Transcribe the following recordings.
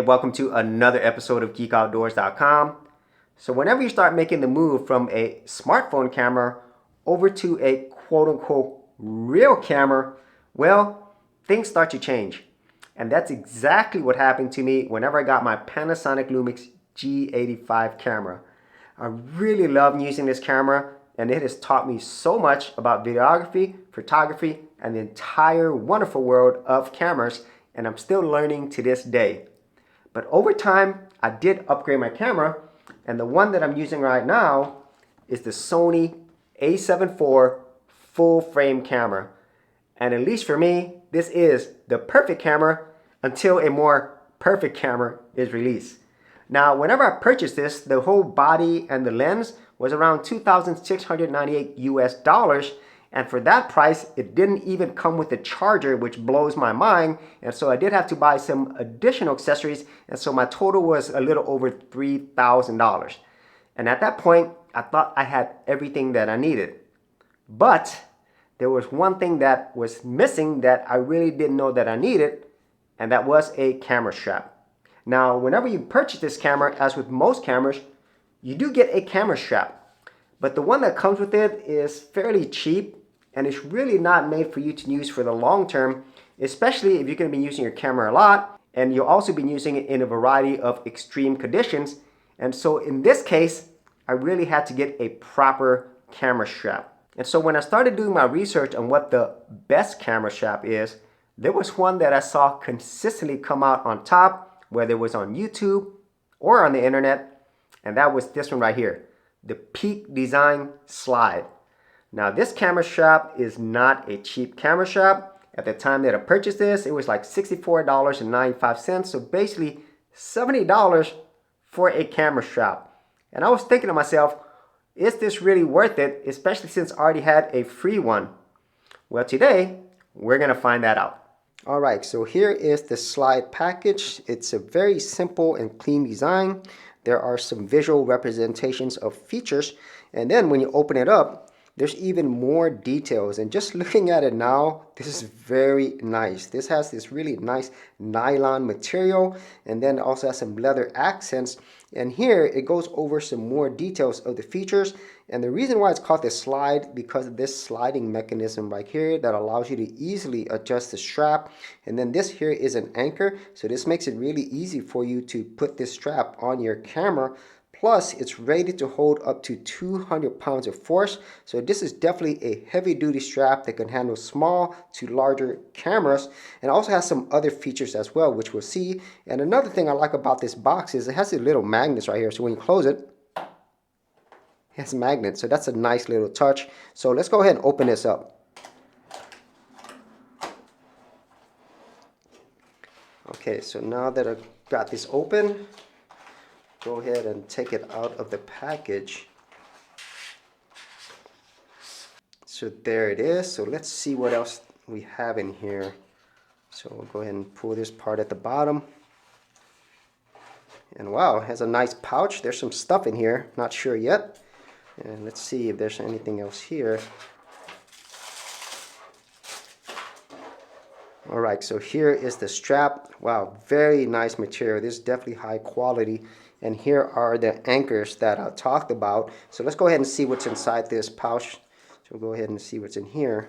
Hey, welcome to another episode of GeekOutdoors.com. So whenever you start making the move from a smartphone camera over to a quote-unquote real camera, well, things start to change. And that's exactly what happened to me whenever I got my Panasonic Lumix G85 camera. I really love using this camera, and it has taught me so much about videography, photography, and the entire wonderful world of cameras, and I'm still learning to this day. But over time, I did upgrade my camera, and the one that I'm using right now is the Sony a7 IV full frame camera. And at least for me, this is the perfect camera until a more perfect camera is released. Now, whenever I purchased this, the whole body and the lens was around $2,698 US. And for that price, it didn't even come with a charger, which blows my mind. And so I did have to buy some additional accessories. And so my total was a little over $3,000. And at that point, I thought I had everything that I needed. But there was one thing that was missing that I really didn't know that I needed, and that was a camera strap. Now, whenever you purchase this camera, as with most cameras, you do get a camera strap. But the one that comes with it is fairly cheap, and it's really not made for you to use for the long term, especially if you're going to be using your camera a lot, and you'll also be using it in a variety of extreme conditions. And so in this case, I really had to get a proper camera strap. And so when I started doing my research on what the best camera strap is, there was one that I saw consistently come out on top, whether it was on YouTube or on the internet, and that was this one right here, the Peak Design Slide. Now, this camera strap is not a cheap camera strap. At the time that I purchased this, it was like $64.95, so basically $70 for a camera strap. And I was thinking to myself, is this really worth it, especially since I already had a free one? Well, today, we're going to find that out. All right, so here is the slide package. It's a very simple and clean design. There are some visual representations of features, and then when you open it up, there's even more details. And just looking at it now, this is very nice. This has this really nice nylon material, and then it also has some leather accents. And here it goes over some more details of the features. And the reason why it's called the slide, because of this sliding mechanism right here that allows you to easily adjust the strap. And then this here is an anchor, so this makes it really easy for you to put this strap on your camera. Plus, it's rated to hold up to 200 pounds of force. So this is definitely a heavy-duty strap that can handle small to larger cameras, and also has some other features as well, which we'll see. And another thing I like about this box is it has these little magnets right here. So when you close it, it has magnets. So that's a nice little touch. So let's go ahead and open this up. Okay, so now that I've got this open, go ahead and take it out of the package. So there it is. So let's see what else we have in here. So we'll go ahead and pull this part at the bottom. And wow, it has a nice pouch. There's some stuff in here, not sure yet. And let's see if there's anything else here. All right, so here is the strap. Wow, very nice material. This is definitely high quality. And here are the anchors that I talked about. So let's go ahead and see what's inside this pouch. So we'll go ahead and see what's in here.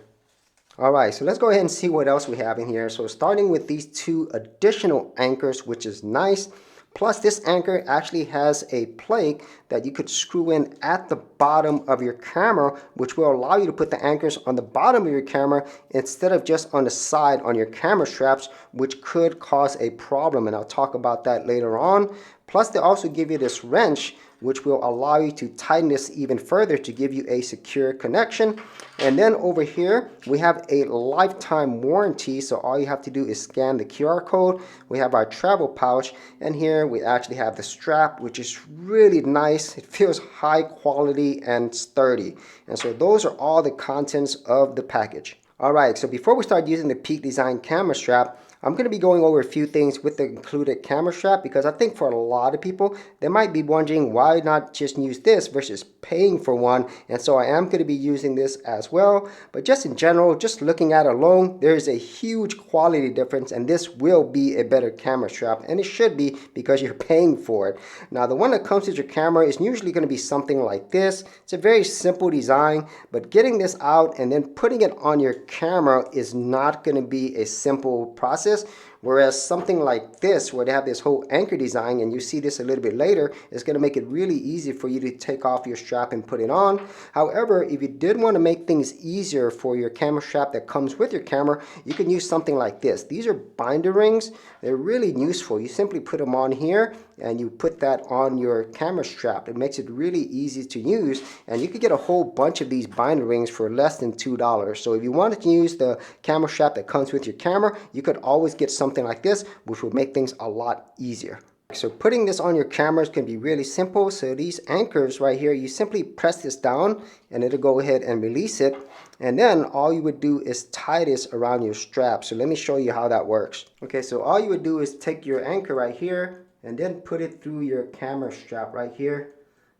All right, so let's go ahead and see what else we have in here. So starting with these two additional anchors, which is nice. Plus, this anchor actually has a plate that you could screw in at the bottom of your camera, which will allow you to put the anchors on the bottom of your camera instead of just on the side on your camera straps, which could cause a problem, and I'll talk about that later on. Plus, they also give you this wrench, which will allow you to tighten this even further to give you a secure connection. And then over here, we have a lifetime warranty. So all you have to do is scan the QR code. We have our travel pouch, and here we actually have the strap, which is really nice. It feels high quality and sturdy. And so those are all the contents of the package. All right, so before we start using the Peak Design camera strap, I'm going to be going over a few things with the included camera strap because I think for a lot of people, they might be wondering why not just use this versus paying for one. And so I am going to be using this as well. But just in general, just looking at it alone, there is a huge quality difference, and this will be a better camera strap, and it should be because you're paying for it. Now, the one that comes with your camera is usually going to be something like this. It's a very simple design, but getting this out and then putting it on your camera is not going to be a simple process. Whereas something like this, where they have this whole anchor design, and you see this a little bit later, is going to make it really easy for you to take off your strap and put it on. However, if you did want to make things easier for your camera strap that comes with your camera, you can use something like this. These are binder rings. They're really useful. You simply put them on here and you put that on your camera strap. It makes it really easy to use, and you could get a whole bunch of these binder rings for less than $2. So if you wanted to use the camera strap that comes with your camera, you could always get something like this, which would make things a lot easier. So putting this on your cameras can be really simple. So these anchors right here, you simply press this down and it'll go ahead and release it. And then all you would do is tie this around your strap. So let me show you how that works. Okay, so all you would do is take your anchor right here and then put it through your camera strap right here.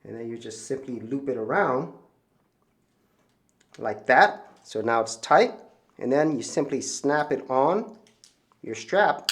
And then you just simply loop it around like that. So now it's tight. And then you simply snap it on your strap,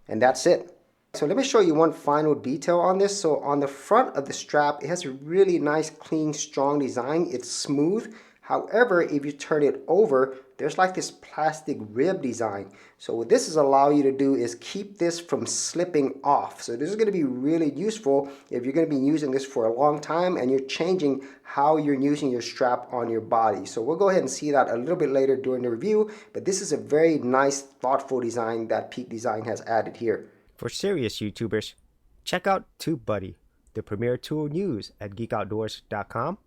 and that's it. So let me show you one final detail on this. So on the front of the strap, it has a really nice, clean, strong design. It's smooth. However, if you turn it over, there's like this plastic rib design. So what this is allow you to do is keep this from slipping off. So this is going to be really useful if you're going to be using this for a long time and you're changing how you're using your strap on your body. So we'll go ahead and see that a little bit later during the review, but this is a very nice, thoughtful design that Peak Design has added here. For serious YouTubers, check out TubeBuddy, the premier tool news at geekoutdoors.com.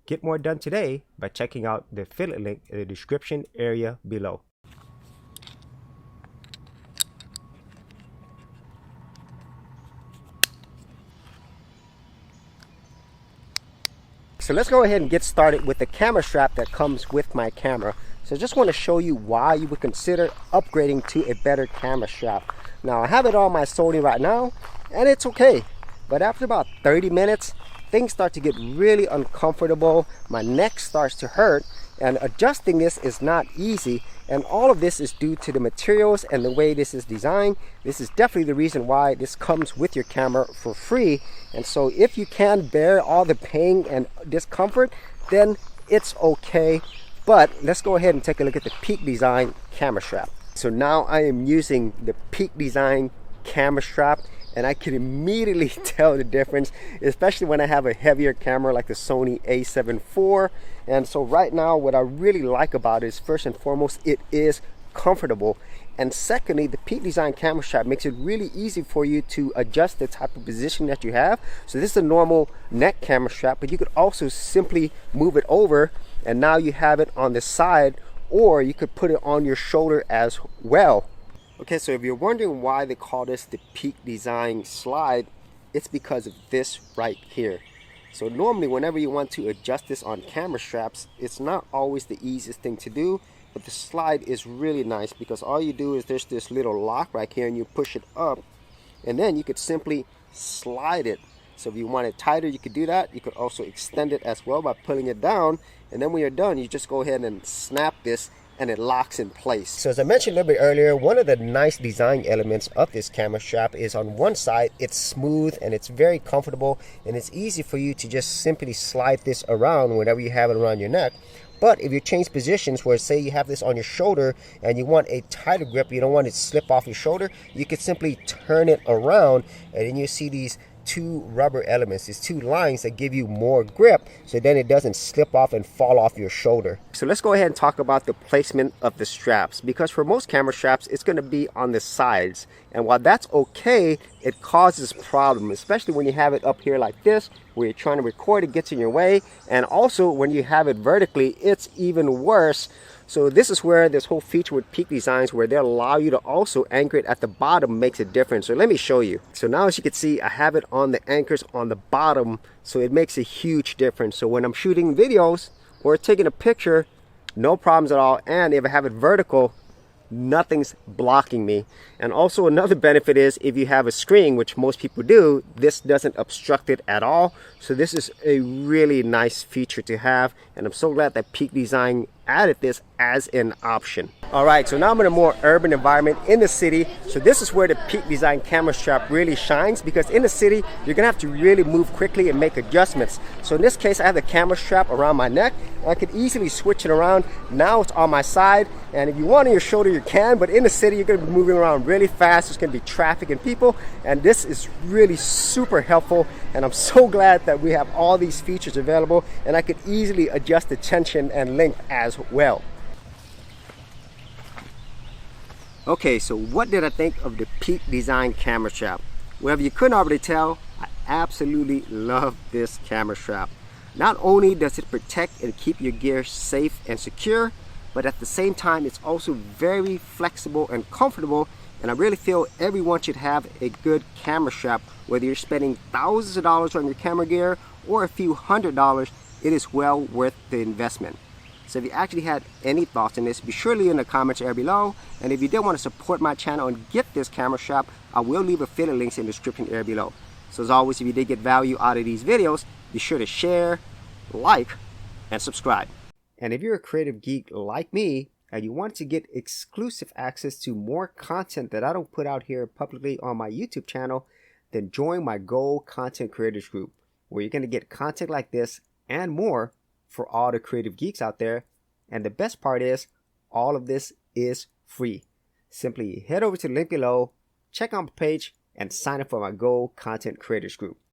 Get more done today by checking out the affiliate link in the description area below. So let's go ahead and get started with the camera strap that comes with my camera. So I just want to show you why you would consider upgrading to a better camera strap. Now I have it on my Sony right now and it's okay, but after about 30 minutes, things start to get really uncomfortable. My neck starts to hurt, and adjusting this is not easy. And all of this is due to the materials and the way this is designed. This is definitely the reason why this comes with your camera for free. And so if you can bear all the pain and discomfort, then it's okay. But let's go ahead and take a look at the Peak Design camera strap. So now I am using the Peak Design camera strap, and I can immediately tell the difference, especially when I have a heavier camera like the Sony a7 IV. And so right now, what I really like about it is, first and foremost, it is comfortable. And secondly, the Peak Design camera strap makes it really easy for you to adjust the type of position that you have. So this is a normal neck camera strap, but you could also simply move it over, and now you have it on the side, or you could put it on your shoulder as well. Okay, so if you're wondering why they call this the Peak Design slide, it's because of this right here. So normally whenever you want to adjust this on camera straps, it's not always the easiest thing to do, but the slide is really nice because all you do is there's this little lock right here and you push it up, and then you could simply slide it. So if you want it tighter, you could do that. You could also extend it as well by pulling it down, and then when you're done, you just go ahead and snap this and it locks in place. So as I mentioned a little bit earlier, one of the nice design elements of this camera strap is on one side, it's smooth and it's very comfortable, and it's easy for you to just simply slide this around whenever you have it around your neck. But if you change positions, where say you have this on your shoulder and you want a tighter grip, you don't want it to slip off your shoulder, you can simply turn it around, and then you see these two rubber elements, these two lines that give you more grip, so then it doesn't slip off and fall off your shoulder. So let's go ahead and talk about the placement of the straps, because for most camera straps it's going to be on the sides, and while that's okay, it causes problems, especially when you have it up here like this where you're trying to record, it gets in your way, and also when you have it vertically, it's even worse. So this is where this whole feature with Peak Designs, where they allow you to also anchor it at the bottom, makes it different. So let me show you. So now as you can see, I have it on the anchors on the bottom, so it makes a huge difference. So when I'm shooting videos or taking a picture, no problems at all. And if I have it vertical, nothing's blocking me. And also another benefit is if you have a screen, which most people do, this doesn't obstruct it at all. So this is a really nice feature to have, and I'm so glad that Peak Design added this as an option. All right, so now I'm in a more urban environment in the city. So this is where the Peak Design camera strap really shines, because in the city, you're gonna have to really move quickly and make adjustments. So in this case, I have the camera strap around my neck. I could easily switch it around. Now it's on my side, and if you want on your shoulder, you can, but in the city, you're gonna be moving around really fast. There's gonna be traffic and people, and this is really super helpful, and I'm so glad that we have all these features available, and I could easily adjust the tension and length as well. Okay, so what did I think of the Peak Design camera strap? Well, if you couldn't already tell, I absolutely love this camera strap. Not only does it protect and keep your gear safe and secure, but at the same time, it's also very flexible and comfortable, and I really feel everyone should have a good camera strap. Whether you're spending thousands of dollars on your camera gear or a few $100s, it is well worth the investment. So if you actually had any thoughts on this, be sure to leave in the comments area below. And if you did want to support my channel and get this camera strap, I will leave affiliate links in the description area below. So as always, if you did get value out of these videos, be sure to share, like, and subscribe. And if you're a creative geek like me, and you want to get exclusive access to more content that I don't put out here publicly on my YouTube channel, then join my Gold Content Creators group, where you're going to get content like this and more for all the creative geeks out there. And the best part is, all of this is free. Simply head over to the link below, check out my page, and sign up for my Gold Content Creators group.